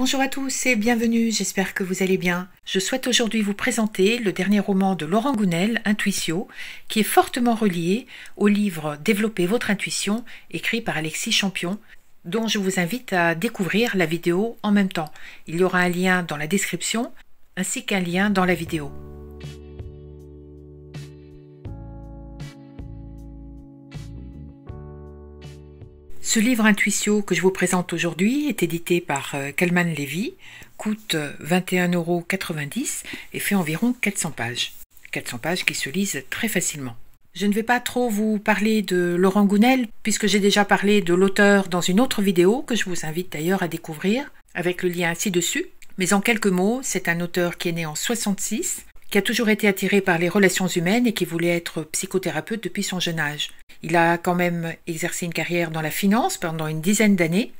Bonjour à tous et bienvenue, j'espère que vous allez bien. Je souhaite aujourd'hui vous présenter le dernier roman de Laurent Gounel, Intuitio, qui est fortement relié au livre Développer votre intuition, écrit par Alexis Champion, dont je vous invite à découvrir la vidéo en même temps. Il y aura un lien dans la description, ainsi qu'un lien dans la vidéo. Ce livre Intuitio que je vous présente aujourd'hui est édité par Calman Levy, coûte 21,90 € et fait environ 400 pages. 400 pages qui se lisent très facilement. Je ne vais pas trop vous parler de Laurent Gounel, puisque j'ai déjà parlé de l'auteur dans une autre vidéo que je vous invite d'ailleurs à découvrir, avec le lien ci-dessus. Mais en quelques mots, c'est un auteur qui est né en 1966, qui a toujours été attiré par les relations humaines et qui voulait être psychothérapeute depuis son jeune âge. Il a quand même exercé une carrière dans la finance pendant une dizaine d'années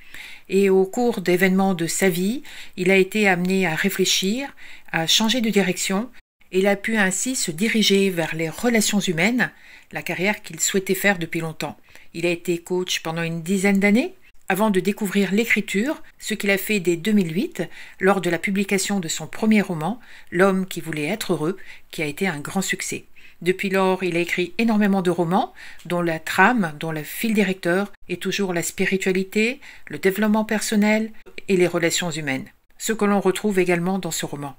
et au cours d'événements de sa vie, il a été amené à réfléchir, à changer de direction et il a pu ainsi se diriger vers les relations humaines, la carrière qu'il souhaitait faire depuis longtemps. Il a été coach pendant une dizaine d'années avant de découvrir l'écriture, ce qu'il a fait dès 2008 lors de la publication de son premier roman, L'homme qui voulait être heureux, qui a été un grand succès. Depuis lors, il a écrit énormément de romans, dont la trame, dont le fil directeur est toujours la spiritualité, le développement personnel et les relations humaines. Ce que l'on retrouve également dans ce roman.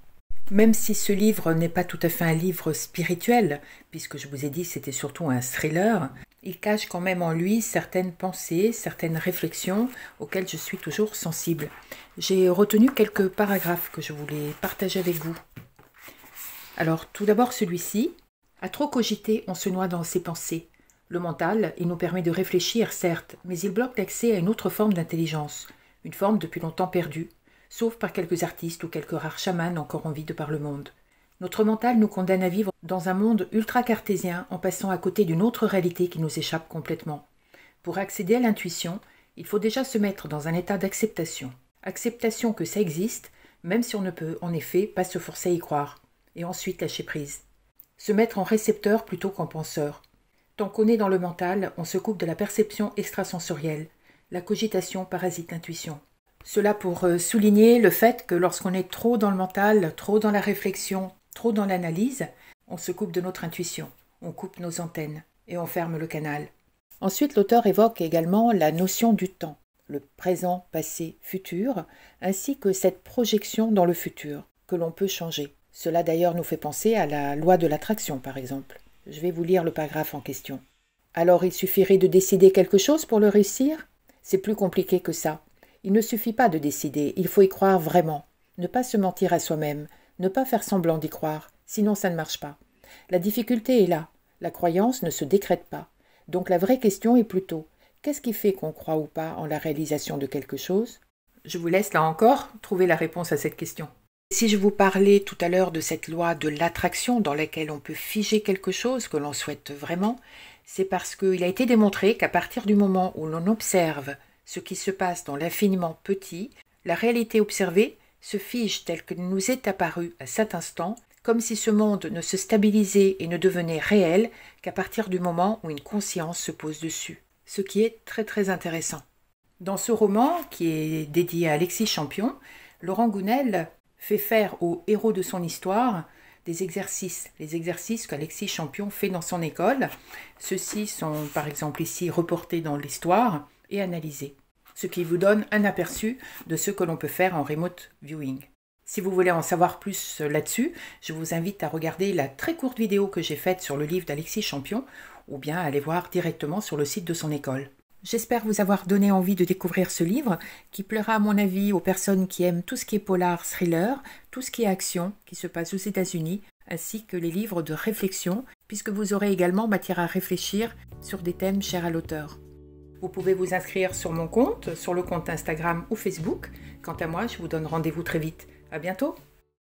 Même si ce livre n'est pas tout à fait un livre spirituel, puisque je vous ai dit c'était surtout un thriller, il cache quand même en lui certaines pensées, certaines réflexions auxquelles je suis toujours sensible. J'ai retenu quelques paragraphes que je voulais partager avec vous. Alors, tout d'abord celui-ci. À trop cogiter, on se noie dans ses pensées. Le mental, il nous permet de réfléchir, certes, mais il bloque l'accès à une autre forme d'intelligence, une forme depuis longtemps perdue, sauf par quelques artistes ou quelques rares chamans encore en vie de par le monde. Notre mental nous condamne à vivre dans un monde ultra-cartésien en passant à côté d'une autre réalité qui nous échappe complètement. Pour accéder à l'intuition, il faut déjà se mettre dans un état d'acceptation. Acceptation que ça existe, même si on ne peut en effet pas se forcer à y croire. Et ensuite lâcher prise. Se mettre en récepteur plutôt qu'en penseur. Tant qu'on est dans le mental, on se coupe de la perception extrasensorielle. La cogitation parasite l'intuition. Cela pour souligner le fait que lorsqu'on est trop dans le mental, trop dans la réflexion, trop dans l'analyse, on se coupe de notre intuition, on coupe nos antennes et on ferme le canal. Ensuite, l'auteur évoque également la notion du temps, le présent, passé, futur, ainsi que cette projection dans le futur, que l'on peut changer. Cela d'ailleurs nous fait penser à la loi de l'attraction, par exemple. Je vais vous lire le paragraphe en question. Alors il suffirait de décider quelque chose pour le réussir ? C'est plus compliqué que ça. Il ne suffit pas de décider, il faut y croire vraiment. Ne pas se mentir à soi-même, ne pas faire semblant d'y croire, sinon ça ne marche pas. La difficulté est là. La croyance ne se décrète pas. Donc la vraie question est plutôt, qu'est-ce qui fait qu'on croit ou pas en la réalisation de quelque chose ? Je vous laisse là encore trouver la réponse à cette question. Si je vous parlais tout à l'heure de cette loi de l'attraction dans laquelle on peut figer quelque chose que l'on souhaite vraiment, c'est parce qu'il a été démontré qu'à partir du moment où l'on observe ce qui se passe dans l'infiniment petit, la réalité observée se fige telle que nous est apparue à cet instant, comme si ce monde ne se stabilisait et ne devenait réel qu'à partir du moment où une conscience se pose dessus. Ce qui est très très intéressant. Dans ce roman, qui est dédié à Alexis Champion, Laurent Gounel fait faire aux héros de son histoire des exercices, les exercices qu'Alexis Champion fait dans son école. Ceux-ci sont par exemple ici reportés dans l'histoire et analysés, ce qui vous donne un aperçu de ce que l'on peut faire en remote viewing. Si vous voulez en savoir plus là-dessus, je vous invite à regarder la très courte vidéo que j'ai faite sur le livre d'Alexis Champion ou bien à aller voir directement sur le site de son école. J'espère vous avoir donné envie de découvrir ce livre qui plaira à mon avis aux personnes qui aiment tout ce qui est polar, thriller, tout ce qui est action qui se passe aux États-Unis, ainsi que les livres de réflexion, puisque vous aurez également matière à réfléchir sur des thèmes chers à l'auteur. Vous pouvez vous inscrire sur mon compte, sur le compte Instagram ou Facebook. Quant à moi, je vous donne rendez-vous très vite. À bientôt!